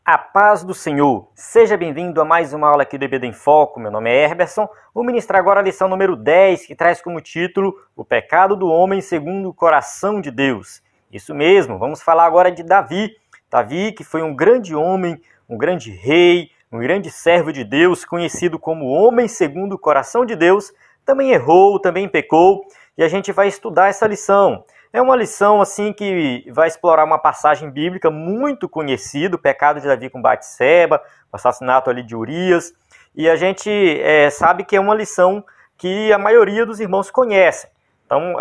A paz do Senhor, seja bem-vindo a mais uma aula aqui do EBD em Foco. Meu nome é Herberson, vou ministrar agora a lição número 10, que traz como título O Pecado do Homem Segundo o Coração de Deus. Isso mesmo, vamos falar agora de Davi. Davi, que foi um grande homem, um grande rei, um grande servo de Deus, conhecido como Homem Segundo o Coração de Deus, também errou, também pecou, e a gente vai estudar essa lição. É uma lição assim que vai explorar uma passagem bíblica muito conhecida, o pecado de Davi com Batseba, o assassinato ali de Urias, e a gente sabe que é uma lição que a maioria dos irmãos conhecem. Então,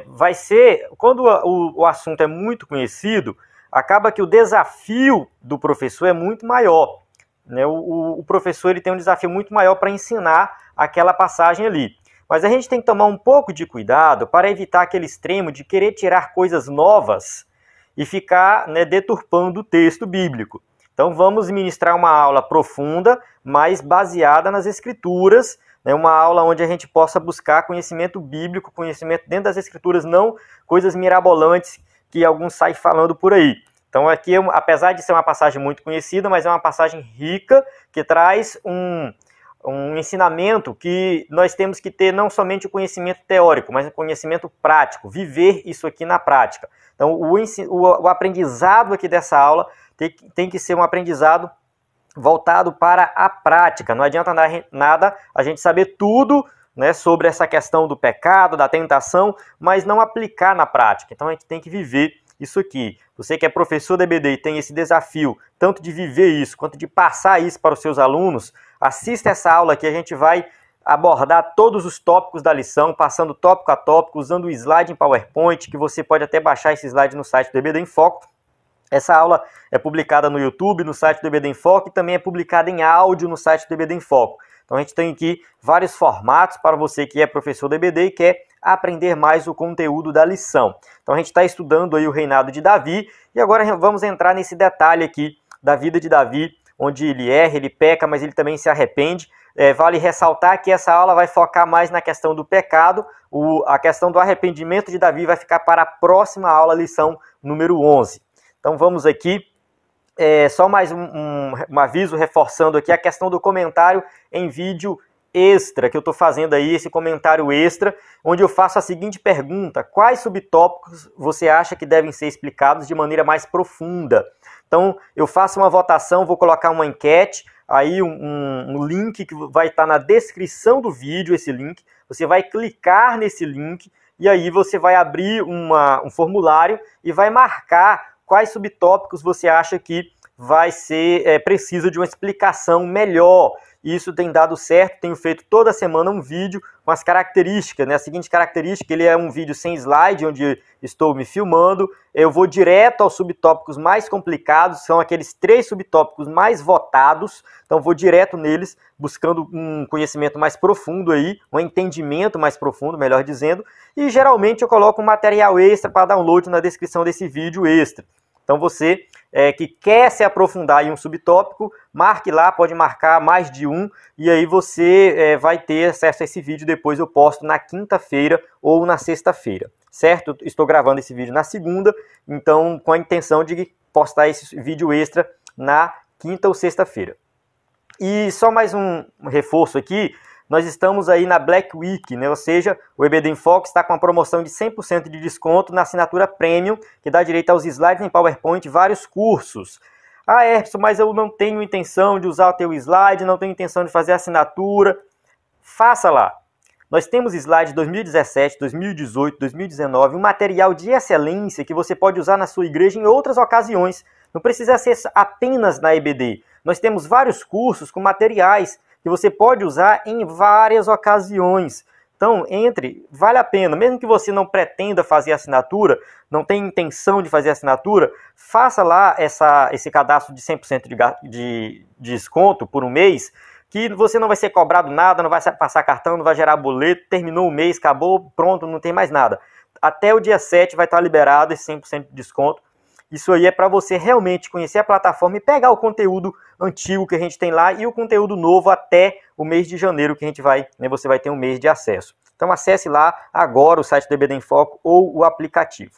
vai ser, quando o assunto é muito conhecido, acaba que o desafio do professor é muito maior. Né? O professor ele tem um desafio muito maior para ensinar aquela passagem ali. Mas a gente tem que tomar um pouco de cuidado para evitar aquele extremo de querer tirar coisas novas e ficar deturpando o texto bíblico. Então vamos ministrar uma aula profunda, mas baseada nas Escrituras, uma aula onde a gente possa buscar conhecimento bíblico, conhecimento dentro das Escrituras, não coisas mirabolantes que alguns saem falando por aí. Então aqui, apesar de ser uma passagem muito conhecida, mas é uma passagem rica que traz um ensinamento que nós temos que ter não somente o conhecimento teórico, mas o conhecimento prático, viver isso aqui na prática. Então, o aprendizado aqui dessa aula tem que ser um aprendizado voltado para a prática. Não adianta nada a gente saber tudo sobre essa questão do pecado, da tentação, mas não aplicar na prática. Então, a gente tem que viver isso aqui. Você que é professor da EBD e tem esse desafio, tanto de viver isso, quanto de passar isso para os seus alunos, assista essa aula que a gente vai abordar todos os tópicos da lição, passando tópico a tópico, usando o slide em PowerPoint, que você pode até baixar esse slide no site do EBD em Foco. Essa aula é publicada no YouTube, no site do EBD em Foco, e também é publicada em áudio no site do EBD em Foco. Então a gente tem aqui vários formatos para você que é professor do EBD e quer aprender mais o conteúdo da lição. Então a gente está estudando aí o reinado de Davi, e agora vamos entrar nesse detalhe aqui da vida de Davi, onde ele erra, ele peca, mas ele também se arrepende. Vale ressaltar que essa aula vai focar mais na questão do pecado, a questão do arrependimento de Davi vai ficar para a próxima aula, lição número 11. Então vamos aqui, só mais um aviso reforçando aqui a questão do comentário em vídeo extra, que eu estou fazendo aí, esse comentário extra, onde eu faço a seguinte pergunta: quais subtópicos você acha que devem ser explicados de maneira mais profunda? Então, eu faço uma votação, vou colocar uma enquete, aí um link que vai estar na descrição do vídeo, esse link. Você vai clicar nesse link e aí você vai abrir um formulário e vai marcar quais subtópicos você acha que vai ser preciso de uma explicação melhor. Isso tem dado certo, tenho feito toda semana um vídeo com as características, A seguinte característica, ele é um vídeo sem slide, onde estou me filmando, eu vou direto aos subtópicos mais complicados, são aqueles 3 subtópicos mais votados, então vou direto neles, buscando um conhecimento mais profundo aí, um entendimento mais profundo, melhor dizendo, e geralmente eu coloco um material extra para download na descrição desse vídeo extra. Então você que quer se aprofundar em um subtópico, marque lá, pode marcar mais de um, e aí você vai ter acesso a esse vídeo, depois eu posto na quinta-feira ou na sexta-feira, certo? Eu estou gravando esse vídeo na segunda, então com a intenção de postar esse vídeo extra na quinta ou sexta-feira. E só mais um reforço aqui, nós estamos aí na Black Week, Ou seja, o EBD em Foco está com uma promoção de 100% de desconto na assinatura Premium, que dá direito aos slides em PowerPoint e vários cursos. Ah, Herberson, mas eu não tenho intenção de usar o teu slide, não tenho intenção de fazer assinatura. Faça lá. Nós temos slide 2017, 2018, 2019, um material de excelência que você pode usar na sua igreja em outras ocasiões. Não precisa ser apenas na EBD. Nós temos vários cursos com materiais que você pode usar em várias ocasiões. Então, vale a pena, mesmo que você não pretenda fazer assinatura, não tenha intenção de fazer assinatura, faça lá esse cadastro de 100% de desconto por um mês, que você não vai ser cobrado nada, não vai passar cartão, não vai gerar boleto, terminou o mês, acabou, pronto, não tem mais nada. Até o dia 7 vai estar liberado esse 100% de desconto. Isso aí é para você realmente conhecer a plataforma e pegar o conteúdo antigo que a gente tem lá e o conteúdo novo até o mês de janeiro que a gente você vai ter um mês de acesso. Então acesse lá agora o site do EBD em Foco ou o aplicativo.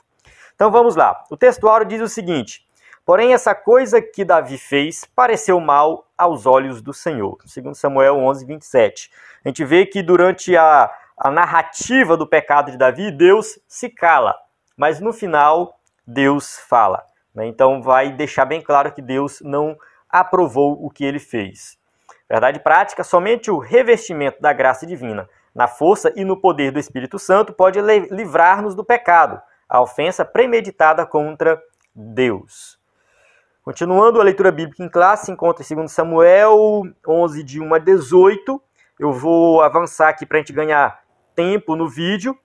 Então vamos lá. O textuário diz o seguinte: Porém, essa coisa que Davi fez pareceu mal aos olhos do Senhor. Segundo Samuel 11, 27. A gente vê que durante a narrativa do pecado de Davi, Deus se cala. Mas no final, Deus fala. Então vai deixar bem claro que Deus não aprovou o que ele fez. Verdade prática, somente o revestimento da graça divina, na força e no poder do Espírito Santo, pode livrar-nos do pecado, a ofensa premeditada contra Deus. Continuando a leitura bíblica em classe, se encontra em 2 Samuel 11, de 1 a 18. Eu vou avançar aqui para a gente ganhar tempo no vídeo,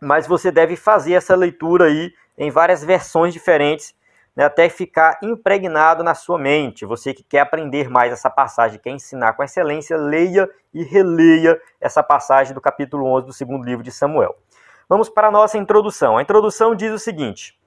mas você deve fazer essa leitura aí em várias versões diferentes, né, até ficar impregnado na sua mente. Você que quer aprender mais essa passagem, quer ensinar com excelência, leia e releia essa passagem do capítulo 11 do segundo livro de Samuel. Vamos para a nossa introdução. A introdução diz o seguinte: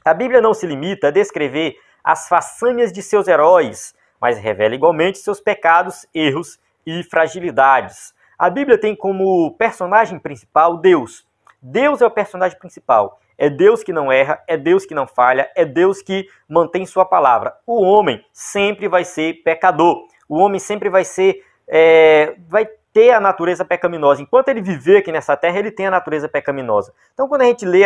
a Bíblia não se limita a descrever as façanhas de seus heróis, mas revela igualmente seus pecados, erros e fragilidades. A Bíblia tem como personagem principal Deus. Deus é o personagem principal. É Deus que não erra, é Deus que não falha, é Deus que mantém sua palavra. O homem sempre vai ser pecador. O homem sempre vai ter a natureza pecaminosa. Enquanto ele viver aqui nessa terra, ele tem a natureza pecaminosa. Então, quando a gente lê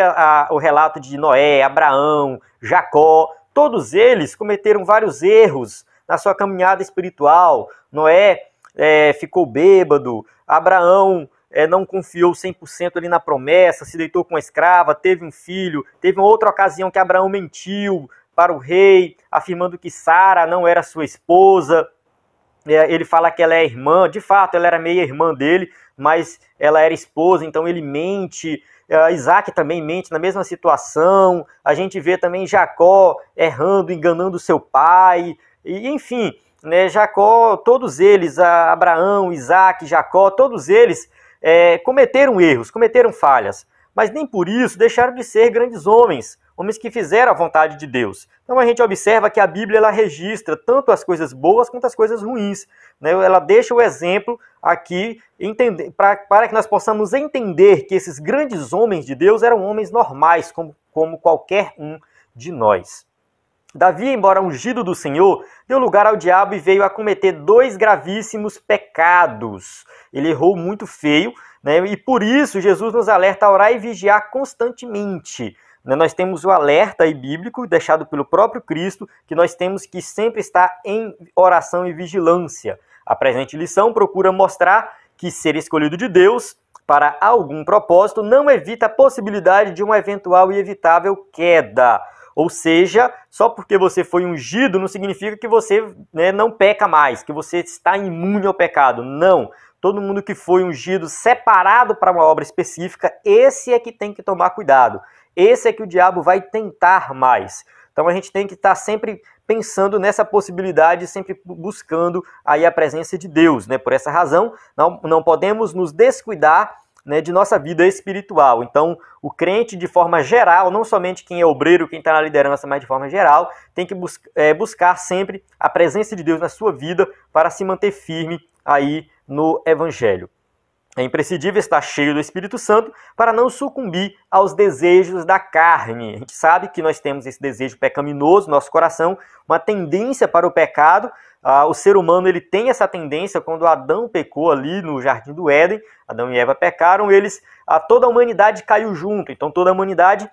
o relato de Noé, Abraão, Jacó, todos eles cometeram vários erros na sua caminhada espiritual. Noé ficou bêbado, Abraão não confiou 100% ali na promessa, se deitou com uma escrava, teve um filho. Teve uma outra ocasião que Abraão mentiu para o rei, afirmando que Sara não era sua esposa. Ele fala que ela é irmã, de fato ela era meia irmã dele, mas ela era esposa, então ele mente. Isaac também mente na mesma situação. A gente vê também Jacó errando, enganando seu pai, e enfim, né, Jacó, todos eles, Abraão, Isaac, Jacó, todos eles cometeram erros, cometeram falhas, mas nem por isso deixaram de ser grandes homens, homens que fizeram a vontade de Deus. Então a gente observa que a Bíblia ela registra tanto as coisas boas quanto as coisas ruins, né? Ela deixa o exemplo aqui para que nós possamos entender que esses grandes homens de Deus eram homens normais, como qualquer um de nós. Davi, embora ungido do Senhor, deu lugar ao diabo e veio a cometer 2 gravíssimos pecados. Ele errou muito feio, né? E por isso Jesus nos alerta a orar e vigiar constantemente. Nós temos o alerta aí bíblico deixado pelo próprio Cristo, que nós temos que sempre estar em oração e vigilância. A presente lição procura mostrar que ser escolhido de Deus para algum propósito não evita a possibilidade de uma eventual e evitável queda. Ou seja, só porque você foi ungido não significa que você não peca mais, que você está imune ao pecado. Não. Todo mundo que foi ungido, separado para uma obra específica, esse é que tem que tomar cuidado. Esse é que o diabo vai tentar mais. Então a gente tem que estar sempre pensando nessa possibilidade, sempre buscando aí a presença de Deus. Por essa razão, não podemos nos descuidar de nossa vida espiritual. Então, o crente, de forma geral, não somente quem é obreiro, quem está na liderança, mas de forma geral, tem que buscar sempre a presença de Deus na sua vida para se manter firme aí no Evangelho. É imprescindível estar cheio do Espírito Santo para não sucumbir aos desejos da carne. A gente sabe que nós temos esse desejo pecaminoso no nosso coração, uma tendência para o pecado. O ser humano ele tem essa tendência. Quando Adão pecou ali no Jardim do Éden, Adão e Eva pecaram, toda a humanidade caiu junto. Então toda a humanidade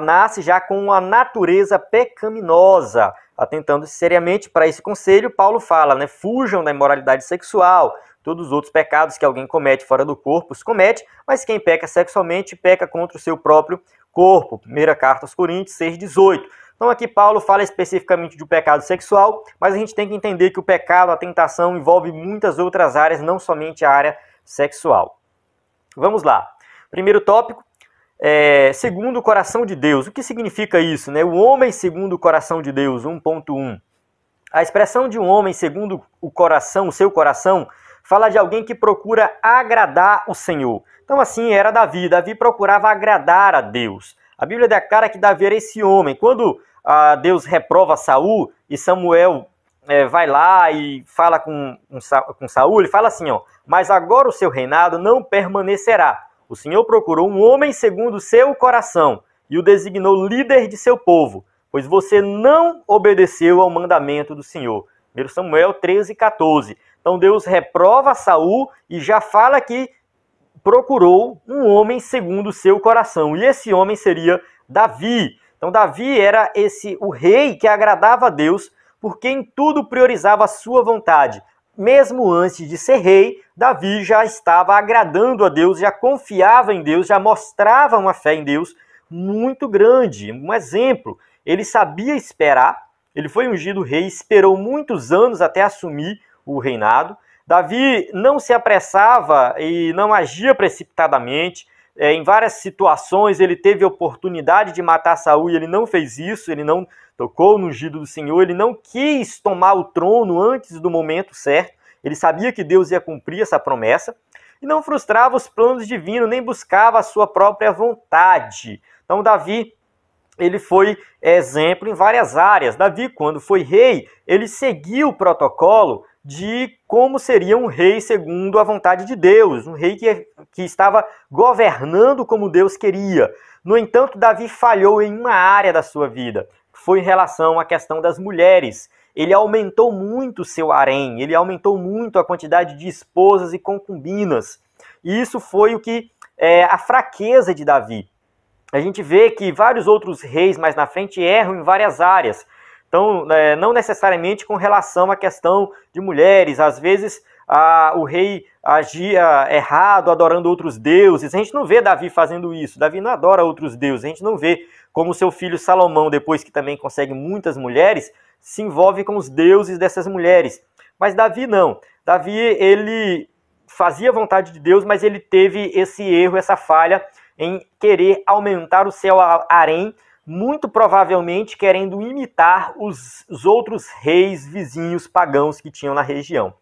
nasce já com uma natureza pecaminosa. Atentando seriamente para esse conselho, Paulo fala, fujam da imoralidade sexual. Todos os outros pecados que alguém comete fora do corpo os comete, mas quem peca sexualmente peca contra o seu próprio corpo. Primeira carta aos Coríntios 6,18. Então aqui Paulo fala especificamente do pecado sexual, mas a gente tem que entender que o pecado, a tentação, envolve muitas outras áreas, não somente a área sexual. Vamos lá. Primeiro tópico, segundo o coração de Deus. O que significa isso? O homem segundo o coração de Deus, 1.1. A expressão de um homem segundo o coração, o seu coração, fala de alguém que procura agradar o Senhor. Então assim era Davi. Davi procurava agradar a Deus. A Bíblia declara que Davi era esse homem. Quando Deus reprova Saul e Samuel vai lá e fala com Saul, ele fala assim, mas agora o seu reinado não permanecerá. O Senhor procurou um homem segundo o seu coração e o designou líder de seu povo, pois você não obedeceu ao mandamento do Senhor. 1 Samuel 13:14. Então Deus reprova Saul e já fala que procurou um homem segundo o seu coração. E esse homem seria Davi. Então Davi era o rei que agradava a Deus, porque em tudo priorizava a sua vontade. Mesmo antes de ser rei, Davi já estava agradando a Deus, já confiava em Deus, já mostrava uma fé em Deus muito grande. Um exemplo, ele sabia esperar, ele foi ungido rei, esperou muitos anos até assumir o reinado. Davi não se apressava e não agia precipitadamente. Em várias situações ele teve a oportunidade de matar Saul e ele não fez isso, ele não tocou no ungido do Senhor, ele não quis tomar o trono antes do momento certo, ele sabia que Deus ia cumprir essa promessa e não frustrava os planos divinos, nem buscava a sua própria vontade. Então Davi, ele foi exemplo em várias áreas. Davi, quando foi rei, ele seguiu o protocolo de como seria um rei segundo a vontade de Deus, um rei que estava governando como Deus queria. No entanto, Davi falhou em uma área da sua vida, que foi em relação à questão das mulheres. Ele aumentou muito o seu harém, ele aumentou muito a quantidade de esposas e concubinas. E isso foi a fraqueza de Davi. A gente vê que vários outros reis mais na frente erram em várias áreas. Então, não necessariamente com relação à questão de mulheres. Às vezes, o rei agia errado, adorando outros deuses. A gente não vê Davi fazendo isso. Davi não adora outros deuses. A gente não vê como seu filho Salomão, depois que também consegue muitas mulheres, se envolve com os deuses dessas mulheres. Mas Davi não. Davi, ele fazia a vontade de Deus, mas ele teve esse erro, essa falha em querer aumentar o seu harém, muito provavelmente querendo imitar os outros reis vizinhos pagãos que tinham na região.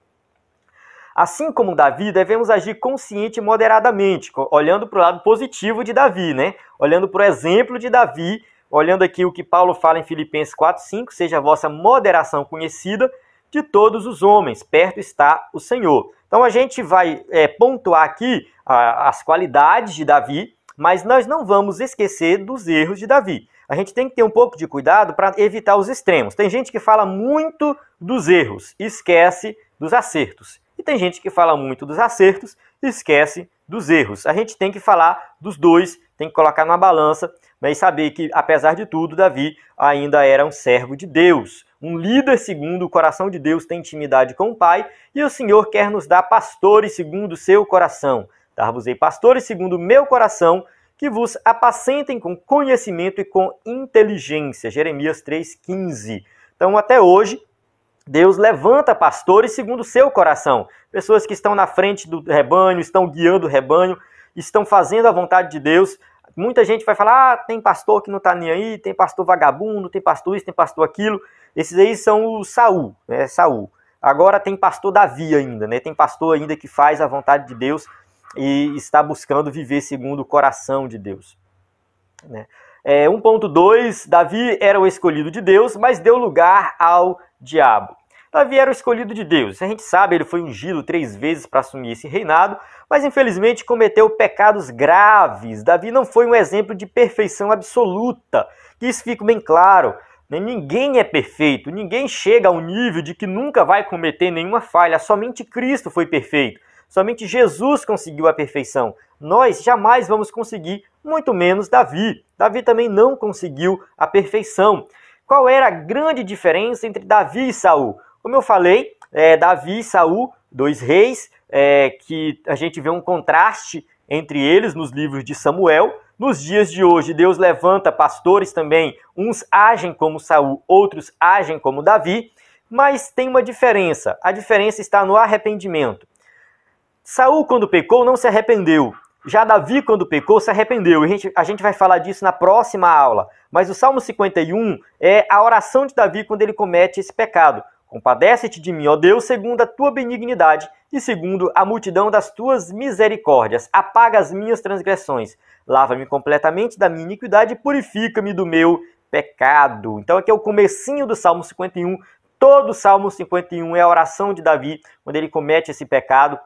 Assim como Davi, devemos agir consciente e moderadamente, olhando para o lado positivo de Davi, né? Olhando para o exemplo de Davi, olhando aqui o que Paulo fala em Filipenses 4:5, seja a vossa moderação conhecida de todos os homens, perto está o Senhor. Então a gente vai pontuar aqui as qualidades de Davi, mas nós não vamos esquecer dos erros de Davi. A gente tem que ter um pouco de cuidado para evitar os extremos. Tem gente que fala muito dos erros e esquece dos acertos. E tem gente que fala muito dos acertos e esquece dos erros. A gente tem que falar dos dois, tem que colocar na balança, mas saber que, apesar de tudo, Davi ainda era um servo de Deus. Um líder segundo o coração de Deus tem intimidade com o Pai, e o Senhor quer nos dar pastores segundo o seu coração. Dar-vos-ei pastores segundo o meu coração, que vos apacentem com conhecimento e com inteligência. Jeremias 3,15. Então, até hoje, Deus levanta pastores segundo o seu coração. Pessoas que estão na frente do rebanho, estão guiando o rebanho, estão fazendo a vontade de Deus. Muita gente vai falar, tem pastor que não está nem aí, tem pastor vagabundo, tem pastor isso, tem pastor aquilo. Esses aí são o Saul, né? Saul. Agora tem pastor Davi ainda, né? Tem pastor ainda que faz a vontade de Deus e está buscando viver segundo o coração de Deus. 1.2, Davi era o escolhido de Deus, mas deu lugar ao diabo. Davi era o escolhido de Deus. A gente sabe, ele foi ungido 3 vezes para assumir esse reinado, mas infelizmente cometeu pecados graves. Davi não foi um exemplo de perfeição absoluta. Que isso fique bem claro. Ninguém é perfeito, ninguém chega ao nível de que nunca vai cometer nenhuma falha. Somente Cristo foi perfeito. Somente Jesus conseguiu a perfeição. Nós jamais vamos conseguir, muito menos Davi. Davi também não conseguiu a perfeição. Qual era a grande diferença entre Davi e Saul? Como eu falei, Davi e Saul, 2 reis, que a gente vê um contraste entre eles nos livros de Samuel. Nos dias de hoje, Deus levanta pastores também. Uns agem como Saul, outros agem como Davi. Mas tem uma diferença. A diferença está no arrependimento. Saul, quando pecou, não se arrependeu. Já Davi, quando pecou, se arrependeu. A gente vai falar disso na próxima aula. Mas o Salmo 51 é a oração de Davi quando ele comete esse pecado. Compadece-te de mim, ó Deus, segundo a tua benignidade e segundo a multidão das tuas misericórdias. Apaga as minhas transgressões. Lava-me completamente da minha iniquidade e purifica-me do meu pecado. Então aqui é o comecinho do Salmo 51. Todo o Salmo 51 é a oração de Davi quando ele comete esse pecado.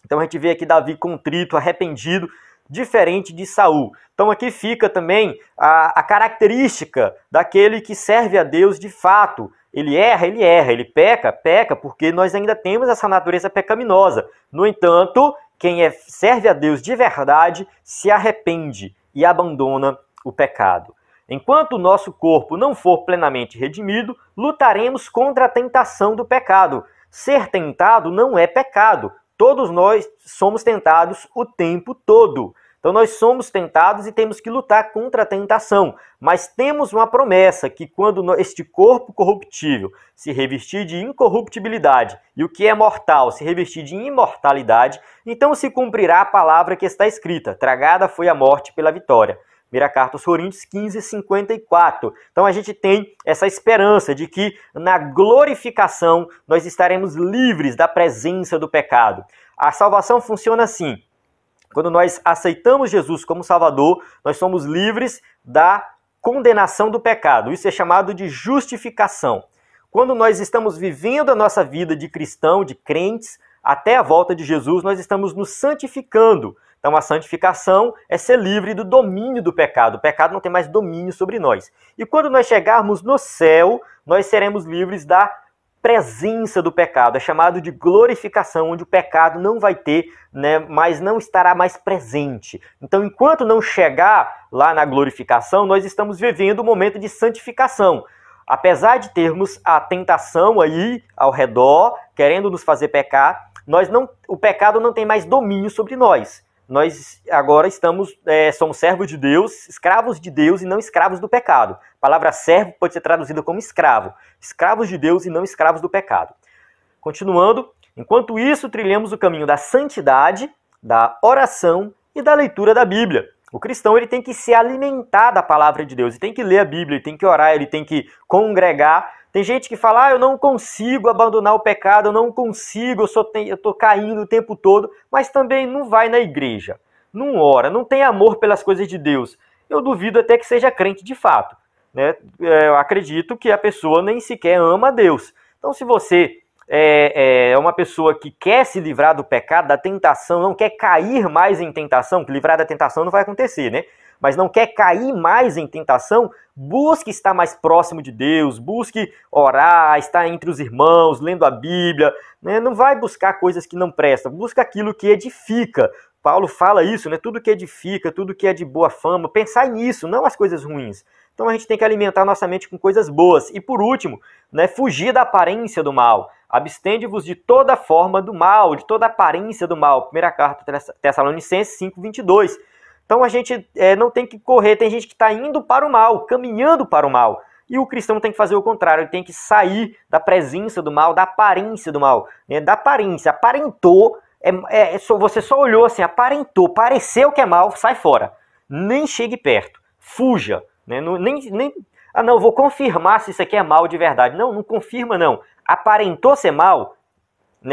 Então a gente vê aqui Davi contrito, arrependido, diferente de Saul. Então aqui fica também a característica daquele que serve a Deus de fato. Ele erra, ele peca, porque nós ainda temos essa natureza pecaminosa. No entanto, quem serve a Deus de verdade se arrepende e abandona o pecado. Enquanto o nosso corpo não for plenamente redimido, lutaremos contra a tentação do pecado. Ser tentado não é pecado. Todos nós somos tentados o tempo todo. Então nós somos tentados e temos que lutar contra a tentação. Mas temos uma promessa que quando este corpo corruptível se revestir de incorruptibilidade e o que é mortal se revestir de imortalidade, então se cumprirá a palavra que está escrita: tragada foi a morte pela vitória. 1 Carta aos Coríntios 15:54. Então a gente tem essa esperança de que na glorificação nós estaremos livres da presença do pecado. A salvação funciona assim: quando nós aceitamos Jesus como Salvador, nós somos livres da condenação do pecado. Isso é chamado de justificação. Quando nós estamos vivendo a nossa vida de cristão, de crentes, até a volta de Jesus, nós estamos nos santificando. Então a santificação é ser livre do domínio do pecado. O pecado não tem mais domínio sobre nós. E quando nós chegarmos no céu, nós seremos livres da presença do pecado. É chamado de glorificação, onde o pecado não vai ter, mas não estará mais presente. Então, enquanto não chegar lá na glorificação, nós estamos vivendo um momento de santificação. Apesar de termos a tentação aí ao redor, querendo nos fazer pecar, o pecado não tem mais domínio sobre nós. Nós agora somos servos de Deus, escravos de Deus e não escravos do pecado. A palavra servo pode ser traduzida como escravo. Escravos de Deus e não escravos do pecado. Continuando, enquanto isso, trilhamos o caminho da santidade, da oração e da leitura da Bíblia. O cristão ele tem que se alimentar da palavra de Deus, ele tem que ler a Bíblia, ele tem que orar, ele tem que congregar. Tem gente que fala, eu não consigo abandonar o pecado, eu não consigo, eu estou caindo o tempo todo, mas também não vai na igreja, não ora, não tem amor pelas coisas de Deus. Eu duvido até que seja crente de fato. Eu acredito que a pessoa nem sequer ama a Deus. Então, se você é uma pessoa que quer se livrar do pecado, da tentação, não quer cair mais em tentação, que livrar da tentação não vai acontecer, né? Mas não quer cair mais em tentação, busque estar mais próximo de Deus, busque orar, estar entre os irmãos, lendo a Bíblia, né? Não vai buscar coisas que não prestam, busca aquilo que edifica. Paulo fala isso, né? Tudo que edifica, tudo que é de boa fama, pensar nisso, não as coisas ruins. Então a gente tem que alimentar nossa mente com coisas boas. E por último, fugir da aparência do mal. Abstende-vos de toda forma do mal, de toda aparência do mal. 1 Carta Tessalonicenses 5:22. Então a gente não tem que correr, tem gente que está indo para o mal, caminhando para o mal. E o cristão tem que fazer o contrário, ele tem que sair da presença do mal, da aparência do mal. Da aparência, aparentou, você só olhou assim, aparentou, pareceu que é mal, sai fora. Nem chegue perto, fuja. Não, vou confirmar se isso aqui é mal de verdade. Não confirma não. Aparentou ser mal,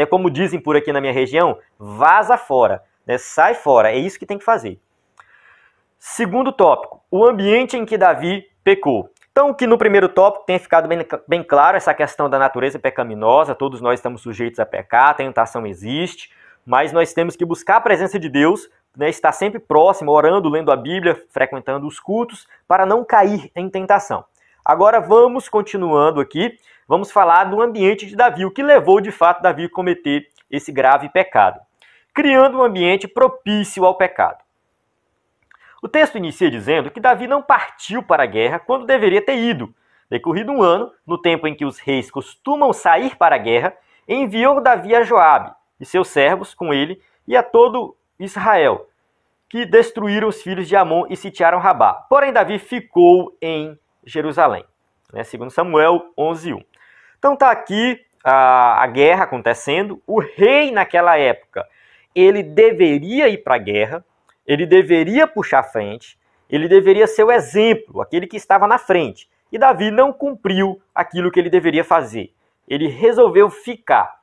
como dizem por aqui na minha região, vaza fora, sai fora, é isso que tem que fazer. Segundo tópico, o ambiente em que Davi pecou. Então, que no primeiro tópico tenha ficado bem claro essa questão da natureza pecaminosa, todos nós estamos sujeitos a pecar, a tentação existe, mas nós temos que buscar a presença de Deus, estar sempre próximo, orando, lendo a Bíblia, frequentando os cultos, para não cair em tentação. Agora vamos continuando aqui, vamos falar do ambiente de Davi, o que levou de fato Davi a cometer esse grave pecado. Criando um ambiente propício ao pecado. O texto inicia dizendo que Davi não partiu para a guerra quando deveria ter ido. Decorrido um ano, no tempo em que os reis costumam sair para a guerra, enviou Davi a Joabe e seus servos com ele e a todo Israel, que destruíram os filhos de Amon e sitiaram Rabá. Porém, Davi ficou em Jerusalém. Segundo Samuel 11:1. Então está aqui a guerra acontecendo. O rei naquela época, ele deveria ir para a guerra, ele deveria puxar a frente, ele deveria ser o exemplo, aquele que estava na frente. E Davi não cumpriu aquilo que ele deveria fazer. Ele resolveu ficar.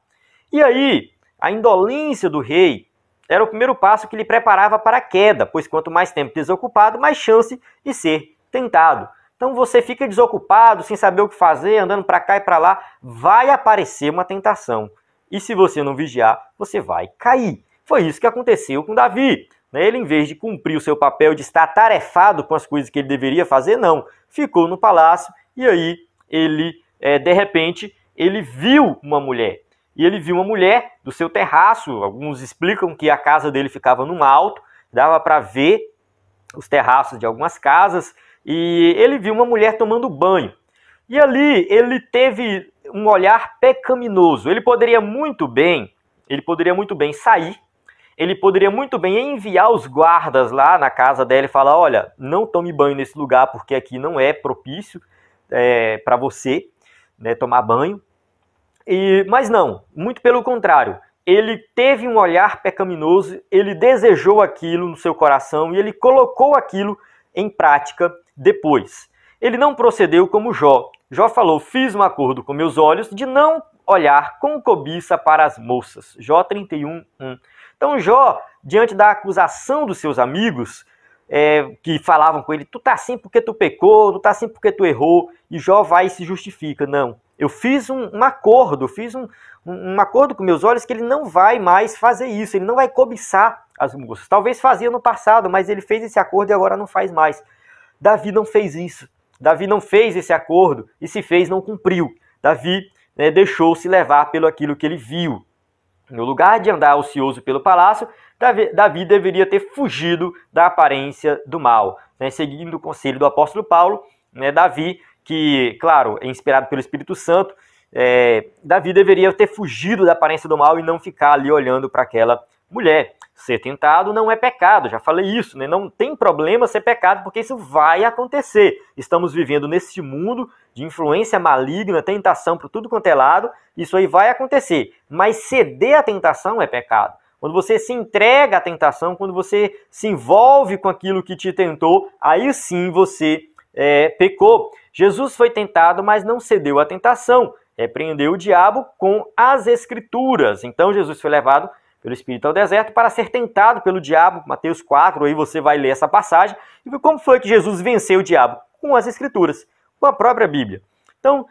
E aí, a indolência do rei era o primeiro passo que lhe preparava para a queda, pois quanto mais tempo desocupado, mais chance de ser tentado. Então você fica desocupado, sem saber o que fazer, andando para cá e para lá, vai aparecer uma tentação. E se você não vigiar, você vai cair. Foi isso que aconteceu com Davi. né? Ele, em vez de cumprir o seu papel de estar atarefado com as coisas que ele deveria fazer, não. Ficou no palácio e aí ele, de repente, ele viu uma mulher. E ele viu uma mulher do seu terraço. Alguns explicam que a casa dele ficava num alto, dava para ver os terraços de algumas casas. E ele viu uma mulher tomando banho. E ali ele teve um olhar pecaminoso. Ele poderia muito bem sair. Ele poderia muito bem enviar os guardas lá na casa dela e falar: olha, não tome banho nesse lugar porque aqui não é propício para você, né, tomar banho. Mas não, muito pelo contrário. Ele teve um olhar pecaminoso, ele desejou aquilo no seu coração e ele colocou aquilo em prática depois. Ele não procedeu como Jó. Jó falou: fiz um acordo com meus olhos de não olhar com cobiça para as moças. Jó 31:1. Então Jó, diante da acusação dos seus amigos, que falavam com ele: tu tá assim porque tu pecou, tu tá assim porque tu errou, e Jó vai e se justifica: não, eu fiz um acordo, um acordo com meus olhos que ele não vai mais fazer isso, ele não vai cobiçar as moças. Talvez fazia no passado, mas ele fez esse acordo e agora não faz mais. Davi não fez isso. Davi não fez esse acordo e se fez, não cumpriu. Davi deixou-se levar pelo aquilo que ele viu. No lugar de andar ocioso pelo palácio, Davi deveria ter fugido da aparência do mal. Seguindo o conselho do apóstolo Paulo, Davi, que, claro, é inspirado pelo Espírito Santo, Davi deveria ter fugido da aparência do mal e não ficar ali olhando para aquela mulher. Ser tentado não é pecado, já falei isso, né? Não tem problema ser pecado, porque isso vai acontecer. Estamos vivendo nesse mundo de influência maligna, tentação por tudo quanto é lado, isso aí vai acontecer. Mas ceder à tentação é pecado. Quando você se entrega à tentação, quando você se envolve com aquilo que te tentou, aí sim você pecou. Jesus foi tentado, mas não cedeu à tentação. Repreendeu o diabo com as Escrituras. Então Jesus foi levado pelo Espírito ao deserto para ser tentado pelo diabo. Mateus 4, aí você vai ler essa passagem. E como foi que Jesus venceu o diabo? Com as Escrituras, com a própria Bíblia. Então,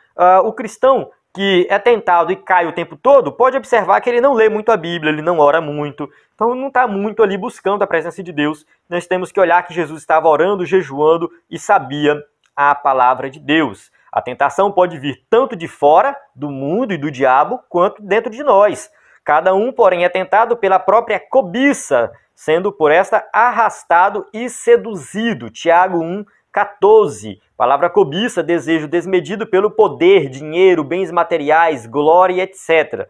o cristão que é tentado e cai o tempo todo, pode observar que ele não lê muito a Bíblia, ele não ora muito, então não está muito ali buscando a presença de Deus. Nós temos que olhar que Jesus estava orando, jejuando e sabia a palavra de Deus. A tentação pode vir tanto de fora, do mundo e do diabo, quanto dentro de nós. Cada um, porém, é tentado pela própria cobiça, sendo por esta arrastado e seduzido. Tiago 1:14. Palavra cobiça, desejo desmedido pelo poder, dinheiro, bens materiais, glória, etc.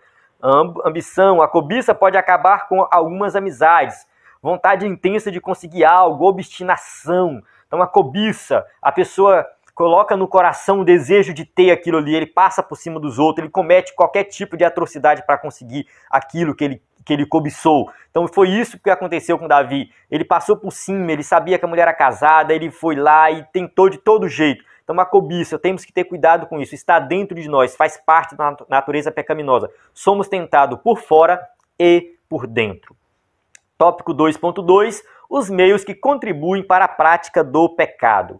Ambição, a cobiça pode acabar com algumas amizades. Vontade intensa de conseguir algo, obstinação. Então a cobiça, a pessoa coloca no coração o desejo de ter aquilo ali, ele passa por cima dos outros, ele comete qualquer tipo de atrocidade para conseguir aquilo que ele cobiçou. Então foi isso que aconteceu com Davi. Ele passou por cima, ele sabia que a mulher era casada, ele foi lá e tentou de todo jeito. Então a cobiça, temos que ter cuidado com isso, está dentro de nós, faz parte da natureza pecaminosa. Somos tentados por fora e por dentro. Tópico 2.2, os meios que contribuem para a prática do pecado.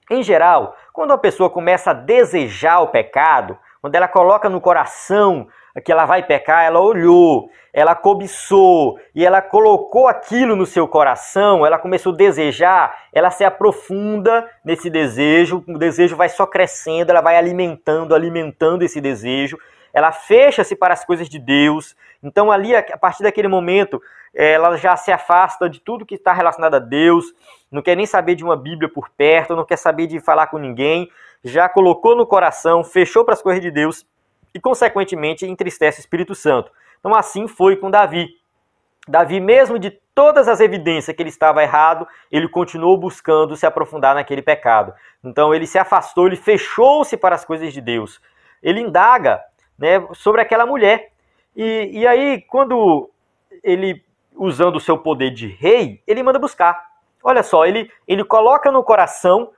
Em geral, quando a pessoa começa a desejar o pecado, quando ela coloca no coração que ela vai pecar, ela olhou, ela cobiçou e ela colocou aquilo no seu coração, ela começou a desejar, ela se aprofunda nesse desejo, o desejo vai só crescendo, ela vai alimentando esse desejo, ela fecha-se para as coisas de Deus. Então ali, a partir daquele momento, ela já se afasta de tudo que está relacionado a Deus, não quer nem saber de uma Bíblia por perto, não quer saber de falar com ninguém, já colocou no coração, fechou para as coisas de Deus e, consequentemente, entristece o Espírito Santo. Então assim foi com Davi. Davi, mesmo de todas as evidências que ele estava errado, ele continuou buscando se aprofundar naquele pecado. Então ele se afastou, ele fechou-se para as coisas de Deus. Ele indaga, né, sobre aquela mulher. E aí, quando ele, usando o seu poder de rei, ele manda buscar. Olha só, ele coloca no coração,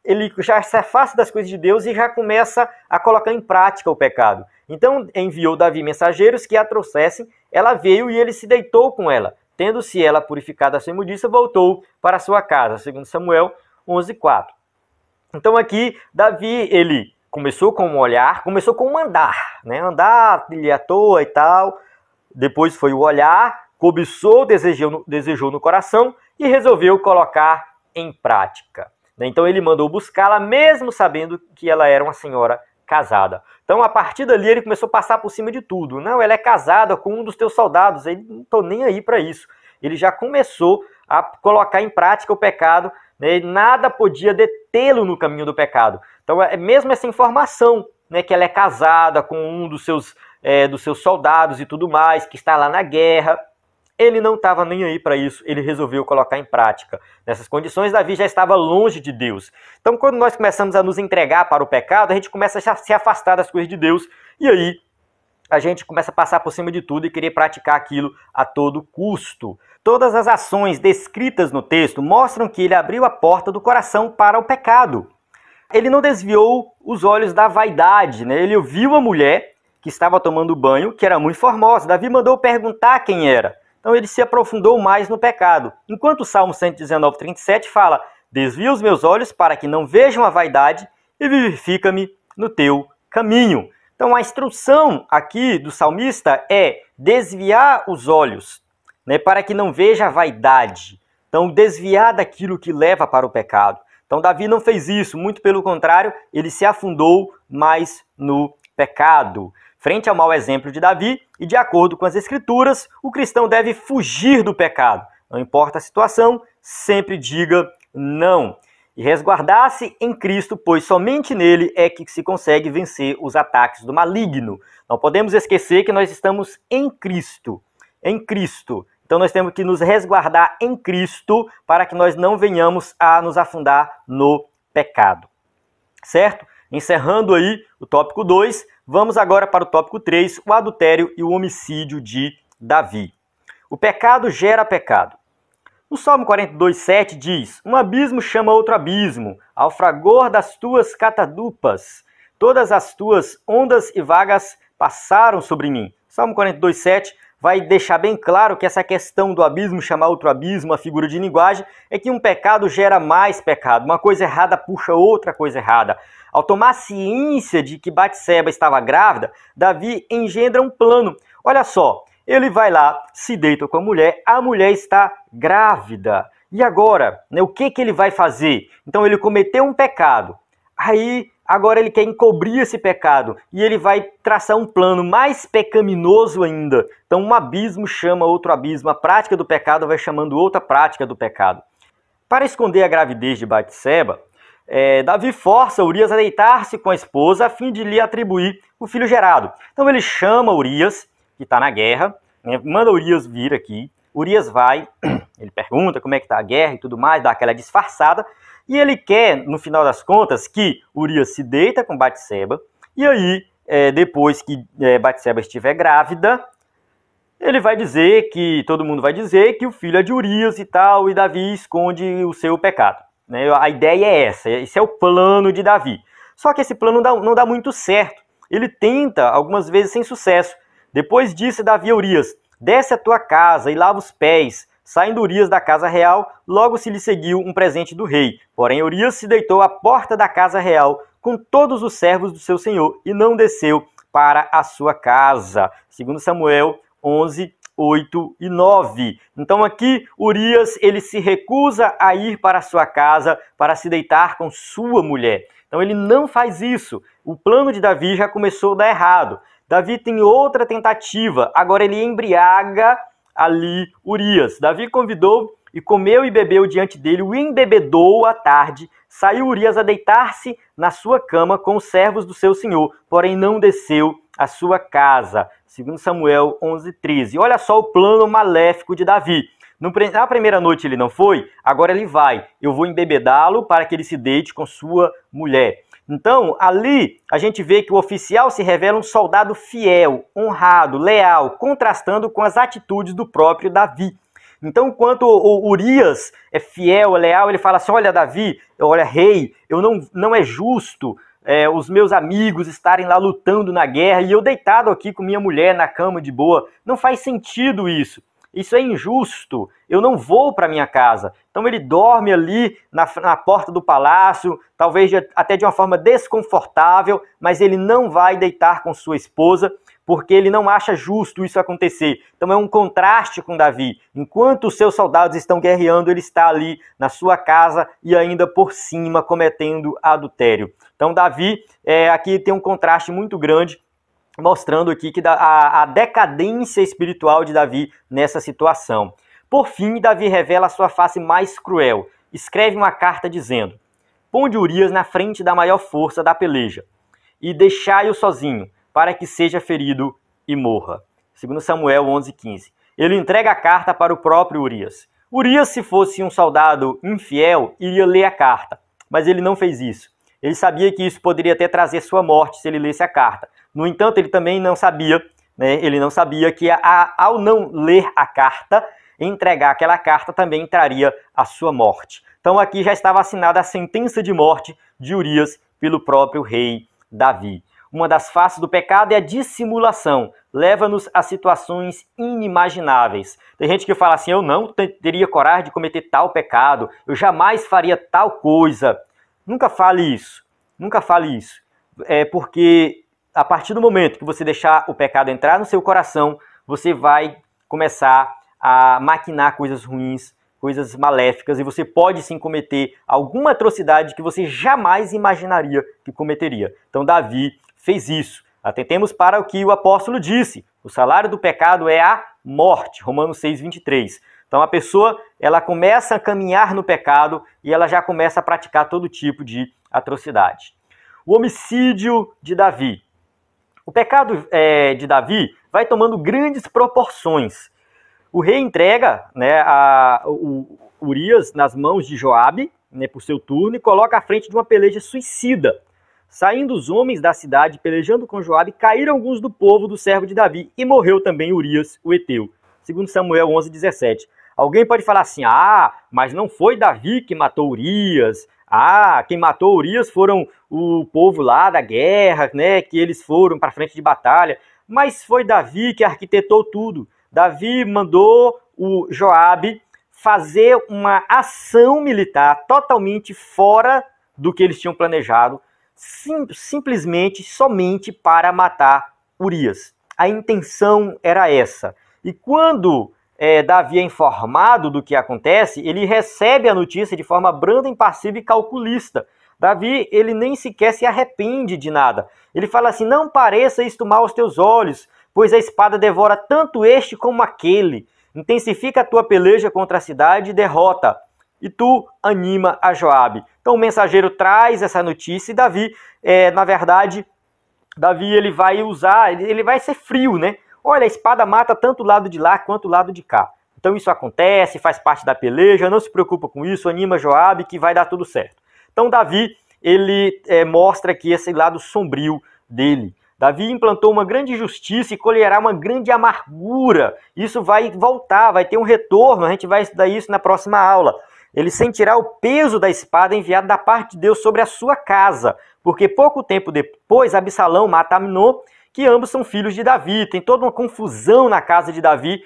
ele já se afasta das coisas de Deus e já começa a colocar em prática o pecado. Então enviou Davi mensageiros que a trouxessem, ela veio e ele se deitou com ela. Tendo-se ela purificado a sua imundícia, voltou para a sua casa, segundo Samuel 11:4. Então aqui, Davi, ele começou com um olhar, começou com um andar, né? Andar, à toa e tal. Depois foi o olhar, cobiçou, desejou no coração e resolveu colocar em prática. Então ele mandou buscá-la, mesmo sabendo que ela era uma senhora casada. Então, a partir dali, ele começou a passar por cima de tudo. Não, ela é casada com um dos teus soldados, ele não estou nem aí para isso. Ele já começou a colocar em prática o pecado, né? Nada podia detê-lo no caminho do pecado. Então, é mesmo essa informação, né, que ela é casada com um dos seus soldados e tudo mais, que está lá na guerra, ele não estava nem aí para isso, ele resolveu colocar em prática. Nessas condições, Davi já estava longe de Deus. Então, quando nós começamos a nos entregar para o pecado, a gente começa a se afastar das coisas de Deus, e aí a gente começa a passar por cima de tudo e querer praticar aquilo a todo custo. Todas as ações descritas no texto mostram que ele abriu a porta do coração para o pecado. Ele não desviou os olhos da vaidade, né? Ele viu a mulher que estava tomando banho, que era muito formosa. Davi mandou perguntar quem era. Então ele se aprofundou mais no pecado. Enquanto o Salmo 119, 37 fala: desvia os meus olhos para que não vejam a vaidade e vivifica-me no teu caminho. Então a instrução aqui do salmista é desviar os olhos, né, para que não veja a vaidade. Então desviar daquilo que leva para o pecado. Então Davi não fez isso, muito pelo contrário, ele se afundou mais no pecado. Frente ao mau exemplo de Davi e de acordo com as Escrituras, o cristão deve fugir do pecado. Não importa a situação, sempre diga não. E resguardar-se em Cristo, pois somente nele é que se consegue vencer os ataques do maligno. Não podemos esquecer que nós estamos em Cristo. Em Cristo. Então nós temos que nos resguardar em Cristo para que nós não venhamos a nos afundar no pecado. Certo? Encerrando aí o tópico 2, vamos agora para o tópico 3, o adultério e o homicídio de Davi. O pecado gera pecado. No Salmo 42, 7 diz: um abismo chama outro abismo, ao fragor das tuas catadupas, todas as tuas ondas e vagas passaram sobre mim. Salmo 42, 7 vai deixar bem claro que essa questão do abismo chamar outro abismo, a figura de linguagem, é que um pecado gera mais pecado, uma coisa errada puxa outra coisa errada. Ao tomar ciência de que Batseba estava grávida, Davi engendra um plano. Olha só, ele vai lá, se deita com a mulher está grávida. E agora, né, o que ele vai fazer? Então ele cometeu um pecado. Agora ele quer encobrir esse pecado e ele vai traçar um plano mais pecaminoso ainda. Então um abismo chama outro abismo, a prática do pecado vai chamando outra prática do pecado. Para esconder a gravidez de Batseba, Davi força Urias a deitar-se com a esposa a fim de lhe atribuir o filho gerado. Então ele chama Urias, que está na guerra, né, manda Urias vir aqui. Urias vai, ele pergunta como é que está a guerra e tudo mais, dá aquela disfarçada. E ele quer, no final das contas, que Urias se deita com Batseba. E aí, depois que Batseba estiver grávida, ele vai dizer que, todo mundo vai dizer que o filho é de Urias e tal, e Davi esconde o seu pecado. Né? A ideia é essa, esse é o plano de Davi. Só que esse plano não dá muito certo. Ele tenta, algumas vezes sem sucesso. Depois disse Davi a Urias: desce a tua casa e lava os pés. Saindo Urias da casa real, logo se lhe seguiu um presente do rei. Porém, Urias se deitou à porta da casa real com todos os servos do seu senhor e não desceu para a sua casa. Segundo Samuel 11, 8 e 9. Então aqui Urias ele se recusa a ir para a sua casa para se deitar com sua mulher. Então ele não faz isso. O plano de Davi já começou a dar errado. Davi tem outra tentativa. Agora ele embriaga ali Urias. Davi convidou e comeu e bebeu diante dele, o embebedou à tarde. Saiu Urias a deitar-se na sua cama com os servos do seu senhor, porém não desceu à sua casa. Segundo Samuel 11, 13. Olha só o plano maléfico de Davi. Na primeira noite ele não foi, agora ele vai. Eu vou embebedá-lo para que ele se deite com sua mulher. Então, ali a gente vê que o oficial se revela um soldado fiel, honrado, leal, contrastando com as atitudes do próprio Davi. Então, enquanto o Urias é fiel, é leal, ele fala assim: olha, Davi, olha, rei, não é justo os meus amigos estarem lá lutando na guerra e eu deitado aqui com minha mulher na cama de boa. Não faz sentido isso. Isso é injusto, eu não vou para minha casa. Então ele dorme ali na porta do palácio, talvez até de uma forma desconfortável, mas ele não vai deitar com sua esposa, porque ele não acha justo isso acontecer. Então é um contraste com Davi. Enquanto os seus soldados estão guerreando, ele está ali na sua casa e ainda por cima cometendo adultério. Então Davi aqui tem um contraste muito grande, mostrando aqui que a decadência espiritual de Davi nessa situação. Por fim, Davi revela a sua face mais cruel. Escreve uma carta dizendo: ponde Urias na frente da maior força da peleja, e deixai-o sozinho, para que seja ferido e morra. 2 Samuel 11:15. Ele entrega a carta para o próprio Urias. Urias, se fosse um soldado infiel, iria ler a carta, mas ele não fez isso. Ele sabia que isso poderia até trazer sua morte se ele lesse a carta. No entanto, ele também não sabia, que ao não ler a carta, entregar aquela carta também traria a sua morte. Então aqui já estava assinada a sentença de morte de Urias pelo próprio rei Davi. Uma das faces do pecado é a dissimulação. Leva-nos a situações inimagináveis. Tem gente que fala assim: eu não teria coragem de cometer tal pecado, eu jamais faria tal coisa. Nunca fale isso. Nunca fale isso. Porque a partir do momento que você deixar o pecado entrar no seu coração, você vai começar a maquinar coisas ruins, coisas maléficas, e você pode sim cometer alguma atrocidade que você jamais imaginaria que cometeria. Então Davi fez isso. Atentemos para o que o apóstolo disse: o salário do pecado é a morte, Romanos 6:23. Então a pessoa, ela começa a caminhar no pecado e ela já começa a praticar todo tipo de atrocidade. O homicídio de Davi. O pecado de Davi vai tomando grandes proporções. O rei entrega o Urias nas mãos de Joabe, por seu turno, e coloca à frente de uma peleja suicida. Saindo os homens da cidade, pelejando com Joabe, caíram alguns do povo do servo de Davi, e morreu também Urias, o heteu. 2 Samuel 11:17. Alguém pode falar assim: mas não foi Davi que matou Urias. Quem matou Urias foram o povo lá da guerra, que eles foram para frente de batalha. Mas foi Davi que arquitetou tudo. Davi mandou o Joabe fazer uma ação militar totalmente fora do que eles tinham planejado, simplesmente, somente para matar Urias. A intenção era essa. E quando Davi é informado do que acontece, ele recebe a notícia de forma branda, impassível e calculista. Davi, ele nem sequer se arrepende de nada. Ele fala assim: não pareça isto mal aos teus olhos, pois a espada devora tanto este como aquele. Intensifica a tua peleja contra a cidade e derrota, e tu anima a Joabe. Então o mensageiro traz essa notícia e Davi, na verdade, ele vai usar, ele vai ser frio, Olha, a espada mata tanto o lado de lá quanto o lado de cá. Então isso acontece, faz parte da peleja, não se preocupa com isso, anima Joabe que vai dar tudo certo. Então Davi, ele mostra aqui esse lado sombrio dele. Davi implantou uma grande justiça e colherá uma grande amargura. Isso vai voltar, vai ter um retorno, a gente vai estudar isso na próxima aula. Ele sentirá o peso da espada enviada da parte de Deus sobre a sua casa, porque pouco tempo depois Absalão mata Amnon, que ambos são filhos de Davi. Tem toda uma confusão na casa de Davi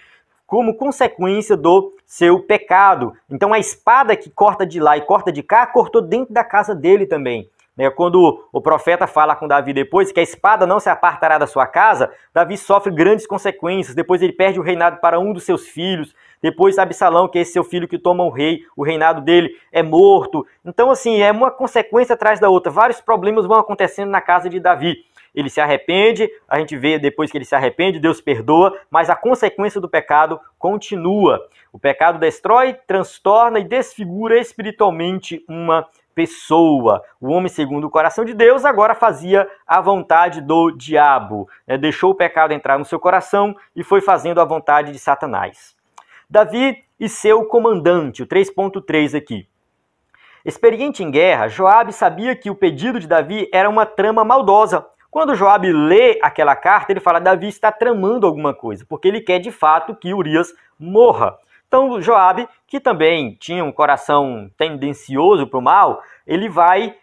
como consequência do seu pecado. Então a espada que corta de lá e corta de cá, cortou dentro da casa dele também. Quando o profeta fala com Davi depois que a espada não se apartará da sua casa, Davi sofre grandes consequências. Depois ele perde o reinado para um dos seus filhos. Depois Absalão, que é esse seu filho que toma o reinado dele, é morto. Então assim, é uma consequência atrás da outra. Vários problemas vão acontecendo na casa de Davi. Ele se arrepende, a gente vê depois que ele se arrepende, Deus perdoa, mas a consequência do pecado continua. O pecado destrói, transtorna e desfigura espiritualmente uma pessoa. O homem segundo o coração de Deus agora fazia a vontade do diabo. Deixou o pecado entrar no seu coração e foi fazendo a vontade de Satanás. Davi e seu comandante, o 3.3 aqui. Experiente em guerra, Joabe sabia que o pedido de Davi era uma trama maldosa. Quando Joabe lê aquela carta, ele fala: Davi está tramando alguma coisa, porque ele quer de fato que Urias morra. Então Joabe, que também tinha um coração tendencioso para o mal, ele vai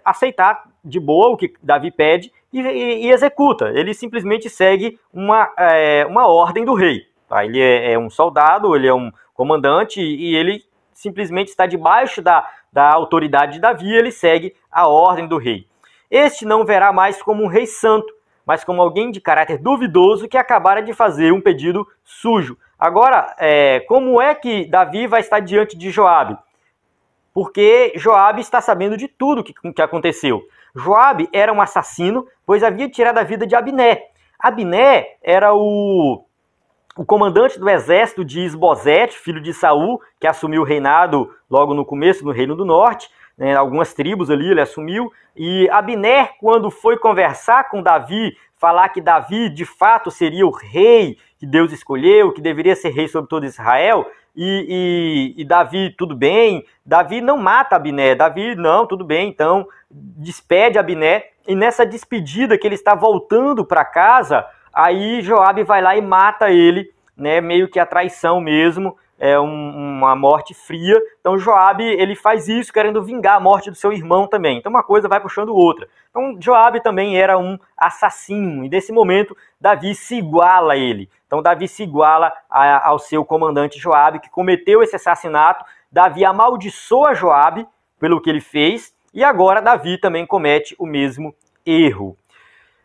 aceitar de boa o que Davi pede e executa. Ele simplesmente segue uma ordem do rei. Tá? Ele é um soldado, ele é um comandante e ele simplesmente está debaixo da autoridade de Davi, ele segue a ordem do rei. Este não verá mais como um rei santo, mas como alguém de caráter duvidoso que acabara de fazer um pedido sujo. Agora, como é que Davi vai estar diante de Joabe? Porque Joabe está sabendo de tudo que aconteceu. Joabe era um assassino, pois havia tirado a vida de Abner. Abner era o comandante do exército de Isbosete, filho de Saul, que assumiu o reinado logo no começo, no Reino do Norte. Algumas tribos ali ele assumiu. E Abner, quando foi conversar com Davi, falar que Davi de fato seria o rei que Deus escolheu, que deveria ser rei sobre todo Israel, e Davi, tudo bem, Davi não mata Abner, Davi, não, tudo bem, então despede Abner, e nessa despedida que ele está voltando para casa, aí Joabe vai lá e mata ele, né, meio que a traição mesmo, uma morte fria. Então Joabe, ele faz isso querendo vingar a morte do seu irmão também. Então uma coisa vai puxando outra. Então Joabe também era um assassino, e nesse momento Davi se iguala a ele. Então Davi se iguala ao seu comandante Joabe, que cometeu esse assassinato. Davi amaldiçoa Joabe pelo que ele fez, e agora Davi também comete o mesmo erro.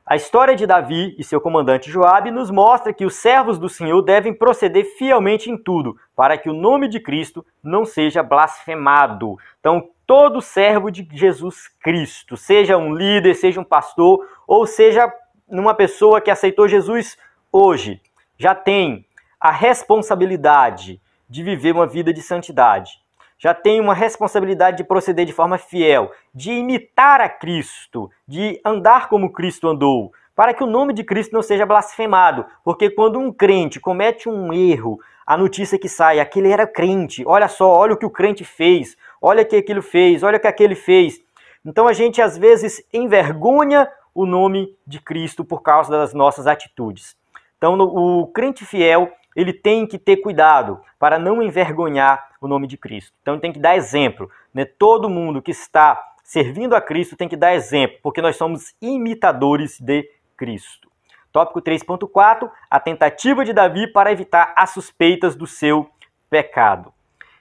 A história de Davi e seu comandante Joabe nos mostra que os servos do Senhor devem proceder fielmente em tudo, para que o nome de Cristo não seja blasfemado. Então, todo servo de Jesus Cristo, seja um líder, seja um pastor, ou seja uma pessoa que aceitou Jesus hoje, já tem a responsabilidade de viver uma vida de santidade. Já tem uma responsabilidade de proceder de forma fiel, de imitar a Cristo, de andar como Cristo andou, para que o nome de Cristo não seja blasfemado. Porque quando um crente comete um erro, a notícia que sai, aquele era crente, olha só, olha o que o crente fez, olha o que aquilo fez, olha o que aquele fez. Então a gente às vezes envergonha o nome de Cristo por causa das nossas atitudes. Então o crente fiel, ele tem que ter cuidado para não envergonhar o nome de Cristo. Então ele tem que dar exemplo, né? Todo mundo que está servindo a Cristo tem que dar exemplo, porque nós somos imitadores de Cristo. Tópico 3.4, a tentativa de Davi para evitar as suspeitas do seu pecado.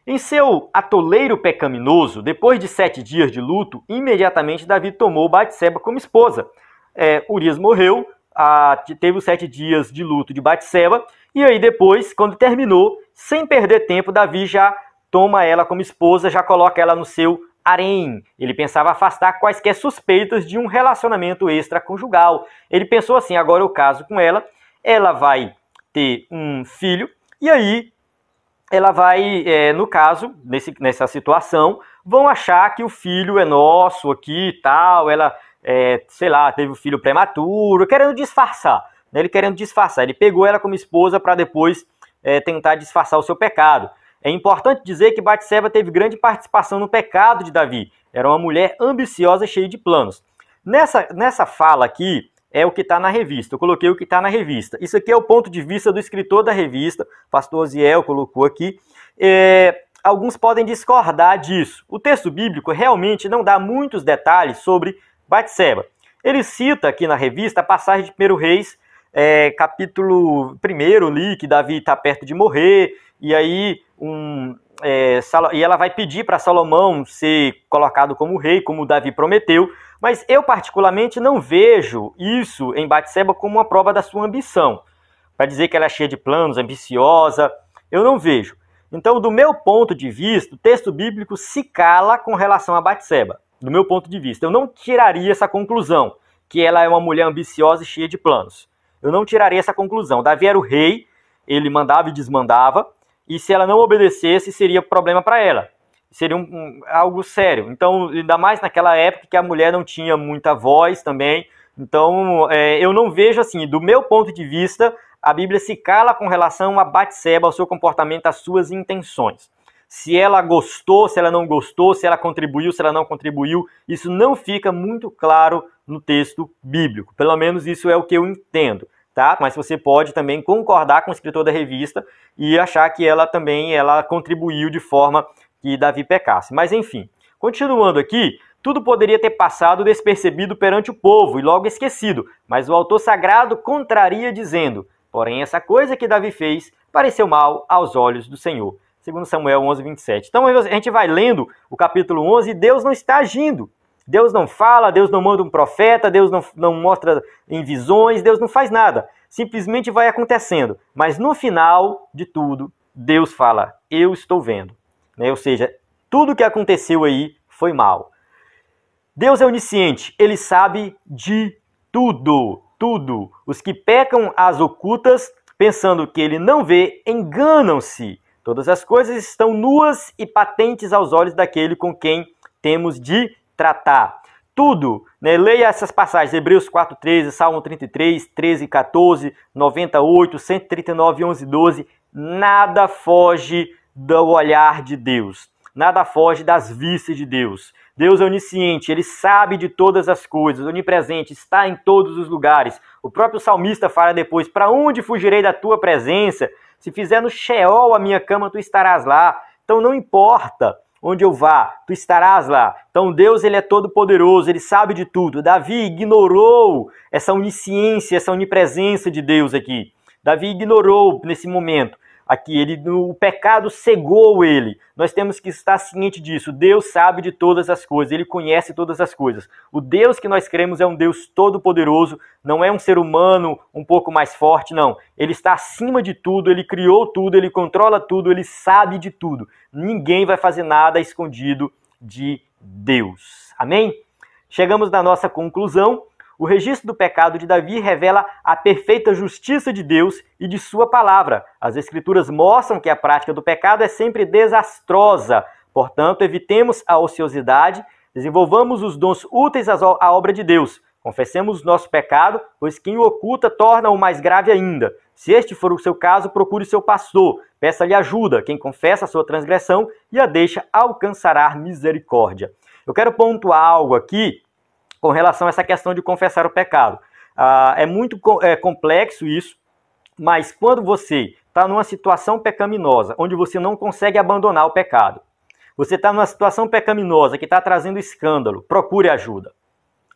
Em seu atoleiro pecaminoso, depois de 7 dias de luto, imediatamente Davi tomou Batseba como esposa. Urias morreu, teve os 7 dias de luto de Batseba, e aí depois, quando terminou, sem perder tempo, Davi já toma ela como esposa, já coloca ela no seu harém. Ele pensava afastar quaisquer suspeitas de um relacionamento extraconjugal. Ele pensou assim, agora eu caso com ela vai ter um filho, e aí ela vai, no caso, nessa situação, vão achar que o filho é nosso aqui e tal, ela, sei lá, teve um filho prematuro, querendo disfarçar. Ele querendo disfarçar, ele pegou ela como esposa para depois tentar disfarçar o seu pecado. É importante dizer que Batseba teve grande participação no pecado de Davi. Era uma mulher ambiciosa e cheia de planos. Nessa fala aqui é o que está na revista. Eu coloquei o que está na revista. Isso aqui é o ponto de vista do escritor da revista, pastor Osiel colocou aqui. Alguns podem discordar disso. O texto bíblico realmente não dá muitos detalhes sobre Batseba. Ele cita aqui na revista a passagem de 1 Reis, capítulo 1 ali, que Davi está perto de morrer, e aí e ela vai pedir para Salomão ser colocado como rei, como Davi prometeu, mas eu particularmente não vejo isso em Batseba como uma prova da sua ambição, para dizer que ela é cheia de planos, ambiciosa, eu não vejo. Então, do meu ponto de vista, o texto bíblico se cala com relação a Batseba, do meu ponto de vista. Eu não tiraria essa conclusão, que ela é uma mulher ambiciosa e cheia de planos. Eu não tiraria essa conclusão. Davi era o rei, ele mandava e desmandava, e se ela não obedecesse, seria problema para ela. Seria algo sério. Então, ainda mais naquela época que a mulher não tinha muita voz também. Então, eu não vejo assim, do meu ponto de vista, a Bíblia se cala com relação a Batseba, ao seu comportamento, às suas intenções. Se ela gostou, se ela não gostou, se ela contribuiu, se ela não contribuiu, isso não fica muito claro no texto bíblico. Pelo menos isso é o que eu entendo, tá? Mas você pode também concordar com o escritor da revista e achar que ela contribuiu de forma que Davi pecasse. Mas enfim, continuando aqui, tudo poderia ter passado despercebido perante o povo e logo esquecido, mas o autor sagrado contraria dizendo, porém essa coisa que Davi fez pareceu mal aos olhos do Senhor. 2 Samuel 11, 27. Então a gente vai lendo o capítulo 11 e Deus não está agindo. Deus não fala, Deus não manda um profeta, Deus não mostra em visões, Deus não faz nada. Simplesmente vai acontecendo. Mas no final de tudo, Deus fala, eu estou vendo. Ou seja, tudo que aconteceu aí foi mal. Deus é onisciente, Ele sabe de tudo, tudo. Os que pecam às ocultas, pensando que Ele não vê, enganam-se. Todas as coisas estão nuas e patentes aos olhos daquele com quem temos de tratar. Tudo, leia essas passagens, Hebreus 4:13, Salmo 33, 13 e 14, 98, 139, 11 e 12, nada foge do olhar de Deus, nada foge das vistas de Deus. Deus é onisciente, Ele sabe de todas as coisas, onipresente, está em todos os lugares. O próprio salmista fala depois, para onde fugirei da tua presença? Se fizer no Sheol a minha cama, tu estarás lá. Então não importa onde eu vá, tu estarás lá. Então Deus, Ele é todo poderoso, Ele sabe de tudo. Davi ignorou essa onisciência, essa onipresença de Deus aqui. Davi ignorou nesse momento. Aqui, o pecado cegou ele. Nós temos que estar ciente disso. Deus sabe de todas as coisas, Ele conhece todas as coisas. O Deus que nós cremos é um Deus todo-poderoso, não é um ser humano um pouco mais forte, não. Ele está acima de tudo, Ele criou tudo, Ele controla tudo, Ele sabe de tudo. Ninguém vai fazer nada escondido de Deus. Amém? Chegamos na nossa conclusão. O registro do pecado de Davi revela a perfeita justiça de Deus e de sua palavra. As Escrituras mostram que a prática do pecado é sempre desastrosa. Portanto, evitemos a ociosidade, desenvolvamos os dons úteis à obra de Deus. Confessemos o nosso pecado, pois quem o oculta torna-o mais grave ainda. Se este for o seu caso, procure seu pastor, peça-lhe ajuda. Quem confessa a sua transgressão e a deixa alcançará misericórdia. Eu quero pontuar algo aqui com relação a essa questão de confessar o pecado. É muito complexo isso, mas quando você está numa situação pecaminosa, onde você não consegue abandonar o pecado, você está numa situação pecaminosa que está trazendo escândalo, procure ajuda.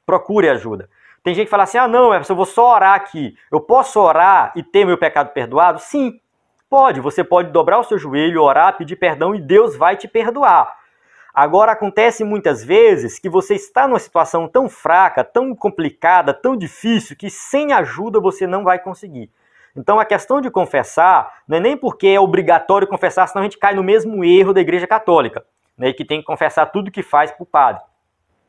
Procure ajuda. Tem gente que fala assim, não, eu vou só orar aqui. Eu posso orar e ter meu pecado perdoado? Sim, pode. Você pode dobrar o seu joelho, orar, pedir perdão e Deus vai te perdoar. Agora, acontece muitas vezes que você está numa situação tão fraca, tão complicada, tão difícil, que sem ajuda você não vai conseguir. Então, a questão de confessar não é nem porque é obrigatório confessar, senão a gente cai no mesmo erro da Igreja Católica, que tem que confessar tudo que faz para o padre.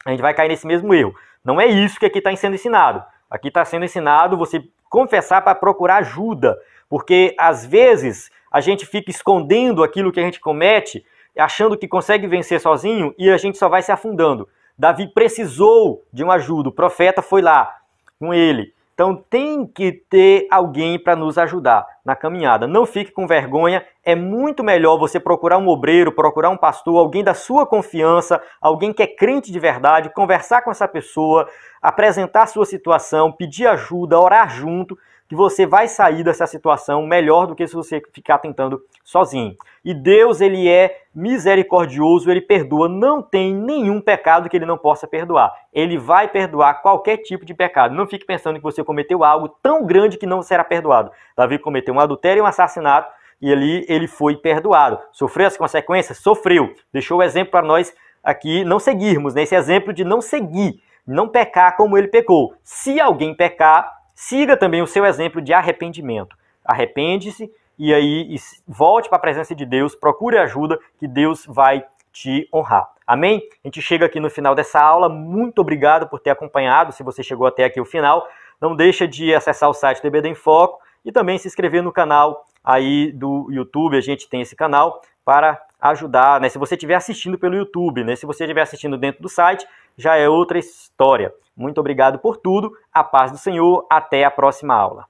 A gente vai cair nesse mesmo erro. Não é isso que aqui está sendo ensinado. Aqui está sendo ensinado você confessar para procurar ajuda, porque às vezes a gente fica escondendo aquilo que a gente comete, achando que consegue vencer sozinho e a gente só vai se afundando. Davi precisou de uma ajuda, o profeta foi lá com ele. Então tem que ter alguém para nos ajudar na caminhada. Não fique com vergonha, é muito melhor você procurar um obreiro, procurar um pastor, alguém da sua confiança, alguém que é crente de verdade, conversar com essa pessoa, apresentar a sua situação, pedir ajuda, orar junto, que você vai sair dessa situação melhor do que se você ficar tentando sozinho. E Deus, Ele é misericordioso, Ele perdoa, não tem nenhum pecado que Ele não possa perdoar. Ele vai perdoar qualquer tipo de pecado. Não fique pensando que você cometeu algo tão grande que não será perdoado. Davi cometeu um adultério e um assassinato e ali ele foi perdoado. Sofreu as consequências? Sofreu. Deixou o exemplo para nós aqui não seguirmos, esse exemplo de não seguir, não pecar como ele pecou. Se alguém pecar, siga também o seu exemplo de arrependimento. Arrepende-se e aí volte para a presença de Deus, procure ajuda que Deus vai te honrar. Amém? A gente chega aqui no final dessa aula. Muito obrigado por ter acompanhado. Se você chegou até aqui o final, não deixa de acessar o site do EBD em Foco e também se inscrever no canal aí do YouTube. A gente tem esse canal para ajudar, se você estiver assistindo pelo YouTube, se você estiver assistindo dentro do site, já é outra história. Muito obrigado por tudo, a paz do Senhor, até a próxima aula.